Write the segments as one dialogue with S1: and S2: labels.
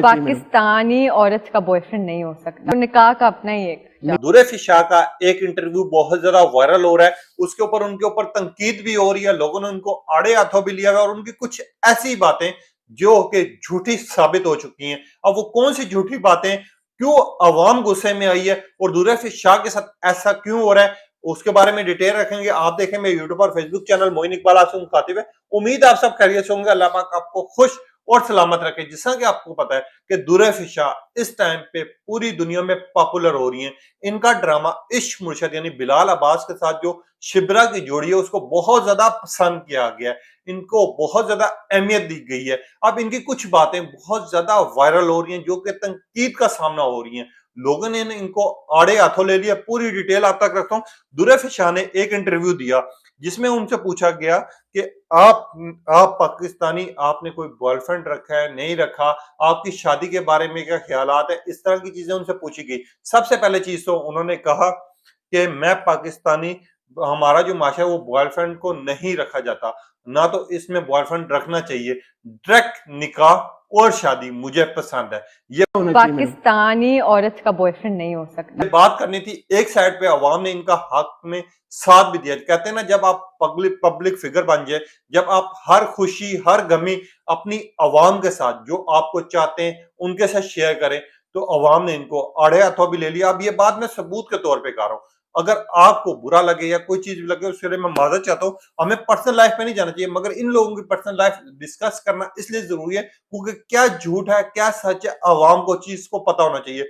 S1: पाकिस्तानी औरत का बॉयफ्रेंड नहीं हो सकता, तो निकाह का अपना ही एक।
S2: दुरैफ शाह का एक इंटरव्यू बहुत ज्यादा वायरल हो रहा है, उसके ऊपर उनके ऊपर तनकीद भी हो रही है, लोगों ने उनको आड़े हाथों भी लिया हुआ और उनकी कुछ ऐसी बातें जो कि झूठी साबित हो चुकी हैं। अब वो कौन सी झूठी बातें, क्यों अवाम गुस्से में आई है और दुरैफ शाह के साथ ऐसा क्यों हो रहा है, उसके बारे में डिटेल रखेंगे। आप देखें मेरे यूट्यूब और फेसबुक चैनल मोइन इकबाल आसिफ मुखातिब है। उम्मीद आप सब खैरियत से होंगे। अल्लाह पाक आपको खुश और सलामत रखे। जिस कि आपको पता है कि दुरैफ शाह इस टाइम पे पूरी दुनिया में पॉपुलर हो रही हैं। इनका ड्रामा इश्क मुर्शद यानी बिलाल अब्बास के साथ जो शिब्रा की जोड़ी है उसको बहुत ज्यादा पसंद किया गया है, इनको बहुत ज्यादा अहमियत दी गई है। अब इनकी कुछ बातें बहुत ज्यादा वायरल हो रही हैं जो कि तनकीद का सामना हो रही हैं। लोगों ने इनको आड़े हाथों ले लिया। पूरी डिटेल आप तक रखता हूं। दुरैफ शाह ने एक इंटरव्यू दिया जिसमें उनसे पूछा गया कि आप पाकिस्तानी, आपने कोई बॉयफ्रेंड रखा है नहीं रखा, आपकी शादी के बारे में क्या ख्यालात है, इस तरह की चीजें उनसे पूछी गई। सबसे पहले चीज तो उन्होंने कहा कि मैं पाकिस्तानी, हमारा जो माशा है वो बॉयफ्रेंड को नहीं रखा जाता, ना तो इसमें बॉयफ्रेंड रखना चाहिए, डायरेक्ट निकाह और शादी मुझे पसंद है। ये
S1: पाकिस्तानी औरत का बॉयफ्रेंड नहीं हो सकता,
S2: बात करनी थी। एक साइड पे अवाम ने इनका हक में साथ भी दिया। कहते हैं ना, जब आप पब्लिक फिगर बन जाए, जब आप हर खुशी हर गमी अपनी अवाम के साथ जो आपको चाहते हैं उनके साथ शेयर करें, तो अवाम ने इनको आड़े हाथों भी ले लिया। अब ये बात मैं सबूत के तौर पे कर रहा हूं। अगर आपको बुरा लगे या कोई चीज लगे उसके लिए मैं माजरत चाहता हूं। हमें पर्सनल लाइफ में नहीं जाना चाहिए, मगर इन लोगों की पर्सनल लाइफ डिस्कस करना इसलिए जरूरी है क्योंकि क्या झूठ है क्या सच है अवाम को चीज को पता होना चाहिए।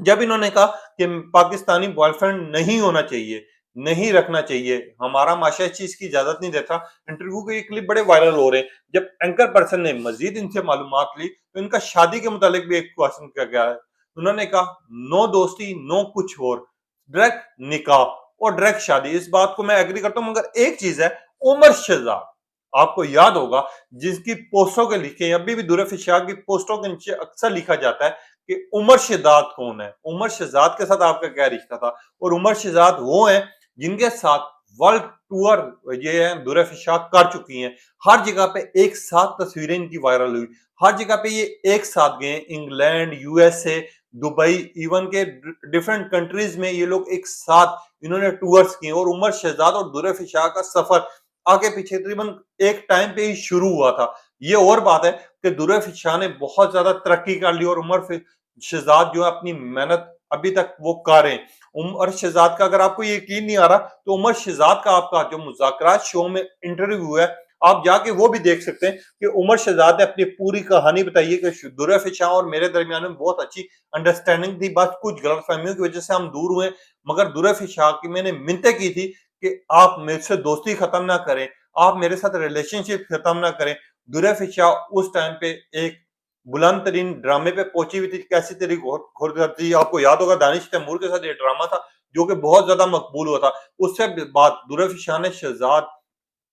S2: जब इन्होंने कहा कि पाकिस्तानी बॉयफ्रेंड नहीं होना चाहिए, नहीं रखना चाहिए, हमारा माशा इस चीज की इजाजत नहीं देता, इंटरव्यू के ये क्लिप बड़े वायरल हो रहे हैं। जब एंकर पर्सन ने मजीद इनसे मालूमात ली तो इनका शादी के मुतालिक भी एक क्वेश्चन किया गया है। उन्होंने कहा नो दोस्ती नो कुछ और, डायरेक्ट निकाह और डायरेक्ट शादी। इस बात को मैं एग्री करता हूं, मगर एक चीज है, उमर शहजाद आपको याद होगा जिसकी पोस्टों के लिखे, अभी भी दुरैफ शाह की पोस्टों के नीचे अक्सर लिखा जाता है कि उमर शहजाद कौन है, उमर शहजाद के साथ आपका क्या रिश्ता था। और उमर शहजाद वो हैं जिनके साथ वर्ल्ड टूर ये है दुरैफ शाह कर चुकी हैं। हर जगह पे एक साथ तस्वीरें इनकी वायरल हुई, हर जगह पे ये एक साथ गए, इंग्लैंड, यूएसए, दुबई, इवन के डिफरेंट कंट्रीज में ये लोग एक साथ इन्होंने टूर्स किए। और उमर शहजाद और दुरैफ शाह का सफर आगे पीछे तकरीबन एक टाइम पे ही शुरू हुआ था। ये और बात है कि दुरैफ शाह ने बहुत ज्यादा तरक्की कर ली और उमर शहजाद जो है अपनी मेहनत अभी तक वो कर रहे हैं। उमर शहजाद का अगर आपको यकीन नहीं आ रहा तो उमर शहजाद का आपका जो मुज़ाकरात शो में इंटरव्यू है आप जाके वो भी देख सकते हैं कि उमर शहजाद ने अपनी पूरी कहानी बताई है कि दुरैफ शाह और मेरे दरमियान में बहुत अच्छी अंडरस्टैंडिंग थी, बस कुछ गलतफहमियों की वजह से हम दूर हुए। मगर दुरैफ शाह की मैंने मिन्नतें की थी कि आप मेरे से दोस्ती खत्म ना करें, आप मेरे साथ रिलेशनशिप खत्म ना करें। दुरैफ शाह उस टाइम पे एक बुलंद तरीन ड्रामे पे पहुंची हुई थी। कैसी तेरी घुरगर्दी, आपको याद होगा दानिश तैमूर के साथ ये ड्रामा था जो कि बहुत ज्यादा मकबूल हुआ था। उससे बाद दुरैफ शाह ने शहजाद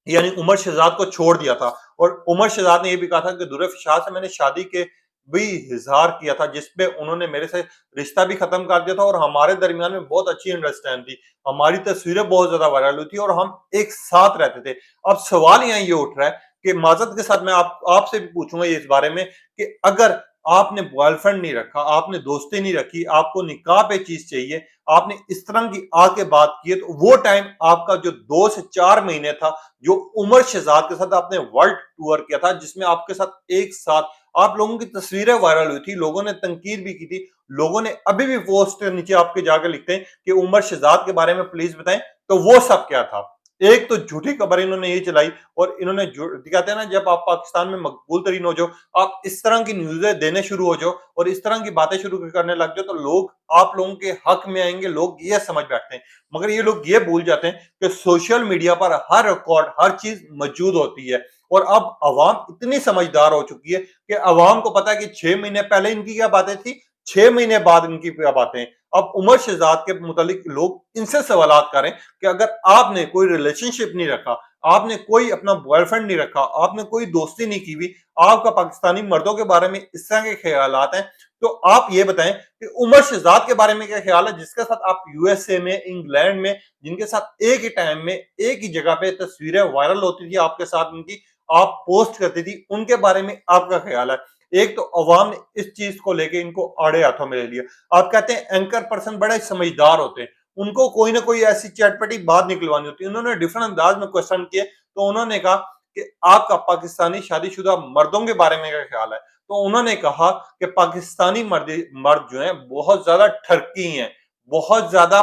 S2: यानी उमर शहजाद को छोड़ दिया था और उमर शहजाद ने यह भी कहा था कि दुरैफ शाह से मैंने शादी के भी इजहार किया था, जिसपे उन्होंने मेरे से रिश्ता भी खत्म कर दिया था और हमारे दरमियान में बहुत अच्छी अंडरस्टैंड थी, हमारी तस्वीरें बहुत ज्यादा वायरल हुई थी और हम एक साथ रहते थे। अब सवाल यहाँ ये उठ रहा है कि माजरत के साथ मैं आपसे भी पूछूंगा ये इस बारे में कि अगर आपने बॉयफ्रेंड नहीं रखा, आपने दोस्ती नहीं रखी, आपको निकाह पे चीज चाहिए, आपने इस तरह की आके बात की है, तो वो टाइम आपका जो 2 से 4 महीने था जो उमर शहजाद के साथ आपने वर्ल्ड टूर किया था, जिसमें आपके साथ एक साथ आप लोगों की तस्वीरें वायरल हुई थी, लोगों ने तनकीद भी की थी, लोगों ने अभी भी पोस्ट नीचे आपके जाकर लिखते हैं कि उमर शहजाद के बारे में प्लीज बताएं, तो वो सब क्या था। एक तो झूठी खबर इन्होंने ये चलाई और इन्होंने कहते हैं ना, जब आप पाकिस्तान में मकबूल तरीन हो जाओ, आप इस तरह की न्यूज़ें देने शुरू हो जाओ और इस तरह की बातें शुरू करने लग जाओ, तो लोग आप लोगों के हक में आएंगे, लोग ये समझ बैठते हैं। मगर ये लोग ये भूल जाते हैं कि सोशल मीडिया पर हर रिकॉर्ड हर चीज मौजूद होती है और अब अवाम इतनी समझदार हो चुकी है कि अवाम को पता है कि 6 महीने पहले इनकी क्या बातें थी, 6 महीने बाद इनकी क्या बातें। अब उमर शहजाद के मुतालिक लोग इनसे सवालात करें कि अगर आपने कोई रिलेशनशिप नहीं रखा, आपने कोई अपना बॉयफ्रेंड नहीं रखा, आपने कोई दोस्ती नहीं की हुई, आपका पाकिस्तानी मर्दों के बारे में इस तरह के ख्यालात हैं, तो आप ये बताएं कि उमर शहजाद के बारे में क्या ख्याल है, जिसके साथ आप यूएसए में, इंग्लैंड में, जिनके साथ एक ही टाइम में एक ही जगह पे तस्वीरें वायरल होती थी आपके साथ, उनकी आप पोस्ट करती थी, उनके बारे में आपका ख्याल है। एक तो अवाम ने इस चीज को लेके इनको आड़े हाथों में ले लिया। आप कहते हैं एंकर पर्सन बड़े समझदार होते हैं, उनको कोई ना कोई ऐसी चटपटी बात निकलवानी होती है। उन्होंने डिफरेंट अंदाज में क्वेश्चन किए, तो उन्होंने कहा कि आपका पाकिस्तानी शादीशुदा मर्दों के बारे में क्या ख्याल है? तो उन्होंने कहा कि पाकिस्तानी मर्द जो हैं बहुत ज्यादा ठरकी हैं, बहुत ज्यादा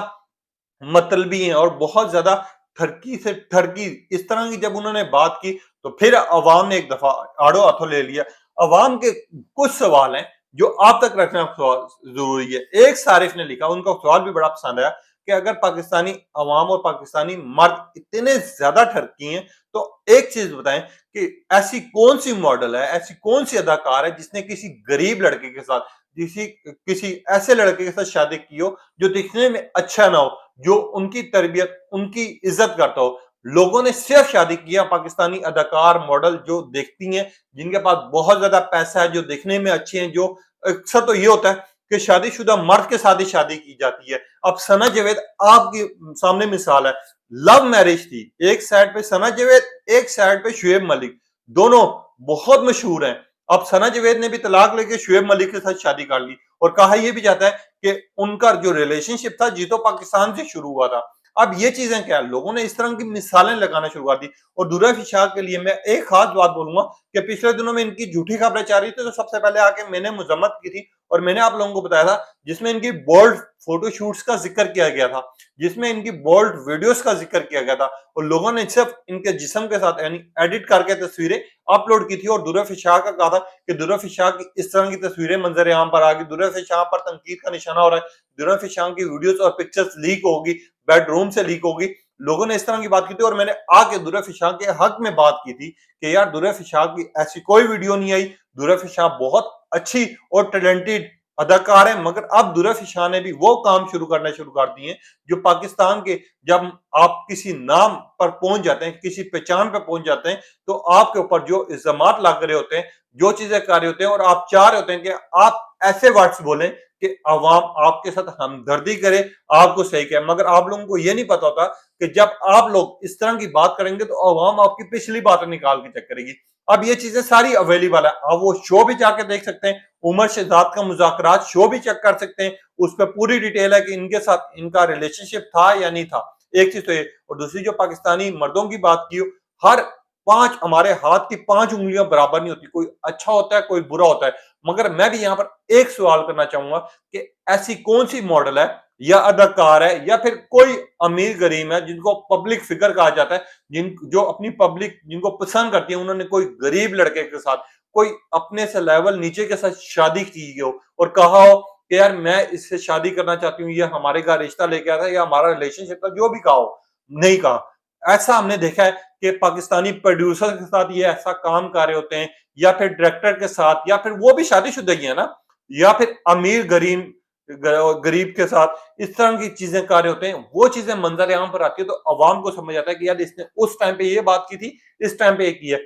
S2: मतलबी हैं और बहुत ज्यादा ठरकी से ठरकी, इस तरह की जब उन्होंने बात की तो फिर अवाम ने एक दफा आड़ो हाथों ले लिया। अवाम के कुछ सवाल हैं जो आप तक रखना जरूरी है। एक सारिफ ने लिखा, उनका सवाल भी बड़ा पसंद आया कि अगर पाकिस्तानी अवाम और पाकिस्तानी मर्द इतने ज्यादा ठरकी हैं तो एक चीज बताएं कि ऐसी कौन सी मॉडल है, ऐसी कौन सी अदाकार है जिसने किसी गरीब लड़के के साथ, किसी ऐसे लड़के के साथ शादी की हो जो दिखने में अच्छा ना हो, जो उनकी तरबियत उनकी इज्जत करता हो। लोगों ने सिर्फ शादी किया पाकिस्तानी अदाकार मॉडल जो देखती हैं, जिनके पास बहुत ज्यादा पैसा है, जो दिखने में अच्छे हैं, जो अक्सर तो ये होता है कि शादीशुदा मर्द के साथ ही शादी की जाती है। अब सना जावेद आपके सामने मिसाल है, लव मैरिज थी, एक साइड पे सना जावेद, एक साइड पे शुएब मलिक, दोनों बहुत मशहूर हैं। अब सना जावेद ने भी तलाक लेके शुएब मलिक के साथ शादी कर ली और कहा यह भी जाता है कि उनका जो रिलेशनशिप था जी तो पाकिस्तान से शुरू हुआ था। अब ये चीजें क्या है, लोगों ने इस तरह की मिसालें लगाना शुरू कर दी। और दुर्रा फिशा के लिए मैं एक खास बात बोलूंगा कि पिछले दिनों में इनकी झूठी खबरें चाह रही थी, तो सबसे पहले आके मैंने मजम्मत की थी और मैंने आप लोगों को बताया था, जिसमें इनकी बोल्ड फोटोशूट्स का जिक्र किया गया था, जिसमें इनकी बोल्ड वीडियोस का जिक्र किया गया था और लोगों ने सिर्फ इनके जिस्म के साथ यानी एडिट करके तस्वीरें अपलोड की थी और दुर्रा फिशा का कहा था कि दुर्रा फिशा की इस तरह की तस्वीरें मंजर आम पर आ गई, दुर्रा फिशा पर तनकीद का निशाना हो रहा है, दुर्रा फिशा की वीडियोस और पिक्चर्स लीक होगी, बेडरूम से लीक होगी। लोगों ने इस तरह की बात की थी और मैंने आके दुर्रा फिशा के हक में बात की थी कि यार दुर्रा फिशा की ऐसी कोई वीडियो नहीं आई, दुर्रा फिशा बहुत अच्छी और टैलेंटेड अदाकार है, मगर अब दुर्रा फिशा ने भी वो काम शुरू कर दिए जो पाकिस्तान के, जब आप किसी नाम पर पहुंच जाते हैं, किसी पहचान पर पहुंच जाते हैं, तो आपके ऊपर जो इल्जामात लग रहे होते हैं, जो चीजें कर रहे होते हैं और आप चाह रहे होते हैं कि आप ऐसे वर्ड्स बोलें कि अवाम आपके साथ हमदर्दी करे, आपको सही कहे, मगर आप लोगों को यह नहीं पता होता कि जब आप लोग इस तरह की बात करेंगे तो अवाम आपकी पिछली बातें निकाल के चेक करेगी। अब ये चीजें सारी अवेलेबल है, आप वो शो भी जाके देख सकते हैं, उमर शहजाद का मुज़ाकरात शो भी चेक कर सकते हैं, उस पर पूरी डिटेल है कि इनके साथ इनका रिलेशनशिप था या नहीं था। एक चीज तो ये, और दूसरी जो पाकिस्तानी मर्दों की बात की, हर पांच, हमारे हाथ की पांच उंगलियां बराबर नहीं होती, कोई अच्छा होता है कोई बुरा होता है। मगर मैं भी यहां पर एक सवाल करना चाहूंगा कि ऐसी कौन सी मॉडल है या अदाकार है या फिर कोई अमीर गरीब है जिनको पब्लिक फिगर कहा जाता है, जो अपनी पब्लिक जिनको पसंद करती है, उन्होंने कोई गरीब लड़के के साथ, कोई अपने से लेवल नीचे के साथ शादी की हो और कहा हो कि यार मैं इससे शादी करना चाहती हूँ, ये हमारे घर रिश्ता लेके आया था या हमारा रिलेशनशिप था, जो भी कहा हो, नहीं कहा। ऐसा हमने देखा है कि पाकिस्तानी प्रोड्यूसर के साथ ये ऐसा काम कर रहे होते हैं, या फिर डायरेक्टर के साथ, या फिर वो भी शादीशुदा ही है ना, या फिर अमीर गरीब के साथ इस तरह की चीजें कर रहे होते हैं। वो चीजें मंजर आम पर आती है तो अवाम को समझ आता है कि यार इसने उस टाइम पे ये बात की थी, इस टाइम पे ये की है।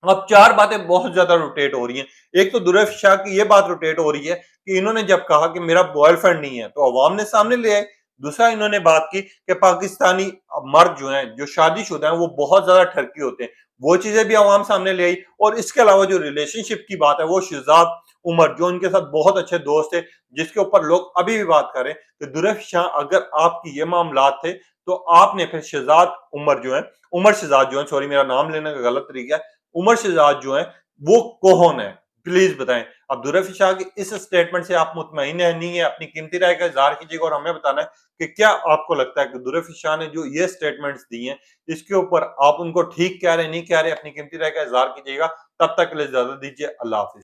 S2: अब चार बातें बहुत ज्यादा रोटेट हो रही हैं। एक तो दुर्रा फिशा की ये बात रोटेट हो रही है कि इन्होंने जब कहा कि मेरा बॉयफ्रेंड नहीं है तो अवाम ने सामने ले आए। दूसरा इन्होंने बात की कि पाकिस्तानी मर्द जो हैं, जो शादीशुदा हैं, वो बहुत ज्यादा ठरकी होते हैं, वो चीजें भी अवाम सामने ले आई। और इसके अलावा जो रिलेशनशिप की बात है, वो शहजाद उमर जो उनके साथ बहुत अच्छे दोस्त थे, जिसके ऊपर लोग अभी भी बात करें कि दुर्रा फिशा अगर आपकी ये मामलात थे तो आपने फिर शहजाद उमर जो है, उमर शहजाद जो है, सॉरी मेरा नाम लेने का गलत तरीका है, उमर शहजाद जो है वो कौन है, प्लीज बताएं। अब दुर्रा फिशा की इस स्टेटमेंट से आप मुतमईन है नहीं है, अपनी कीमती राय का इजहार कीजिएगा और हमें बताना है कि क्या आपको लगता है कि दुर्रा फिशा ने जो ये स्टेटमेंट्स दी हैं इसके ऊपर आप उनको ठीक कह रहे नहीं कह रहे, अपनी कीमती राय का इजहार कीजिएगा। तब तक के लिए इजाजत दीजिए, अल्लाह हाफिज।